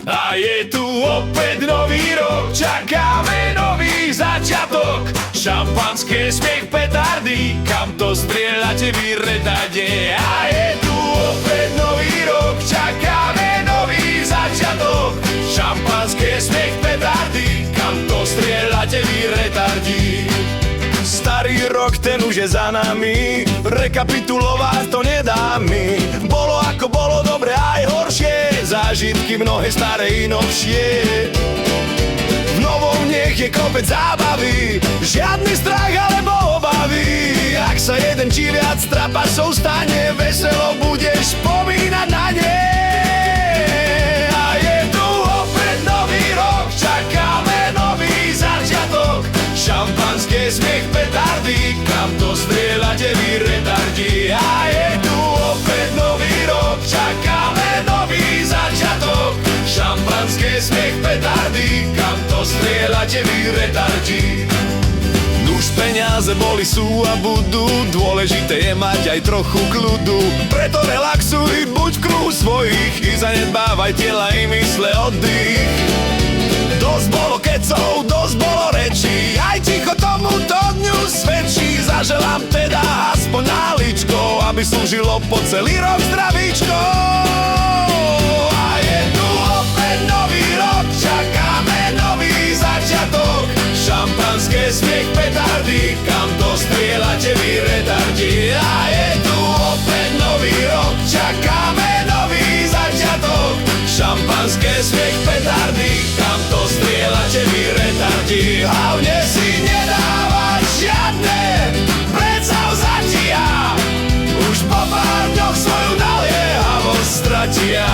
A je tu opäť nový rok, čakáme nový začiatok. Šampanské, smiech, petardy, kam to strieľate vy retade. A je tu opäť nový rok, čakáme nový začiatok. Šampanské, smiech, petardy, kam to strieľate vy retardi. Starý rok, ten už je za nami, rekapitulovať to nedá mi. Bolo ako bolo, dobre aj horšie, zážitky mnohé staré i novšie. V novom nech je kopec zábavy, žiadny strach alebo obavy. Ak sa jeden či viac trapašov stane, veselo budeš spomínať na ne. A je tu opäť nový rok, čakáme nový začiatok. Šampanské, smiech, petardy, kam to strieľate vy retardi. A je tu opäť nový rok, čakáme nový začiatok. Šampanské, smiech, petardy, kam to strieľate vy retardi. Nuž peniaze boli, sú a budú, dôležité je mať aj trochu kľudu. Preto relaxuj, buď v kruhu svojich i zanedbávaj tela i mysle oddych. Dosť bolo kecov, dosť bolo rečí, aj ticho tomuto dňu svedčí. Zaželám teda aspoň náličko, aby slúžilo po celý rok zdravíčko. A je tu opäť nový rok, čakáme nový začiatok. Šampanské, smiech, petardy, kam to strieľate vy retardi. A je tu opäť nový rok, čakáme nový začiatok. Šampanské, smiech, petardy, kam to strieľate vy retardi. Hlavne si nedávať žiadne predsavzatia, už po pár dňoch svoju naliehavosť stratia.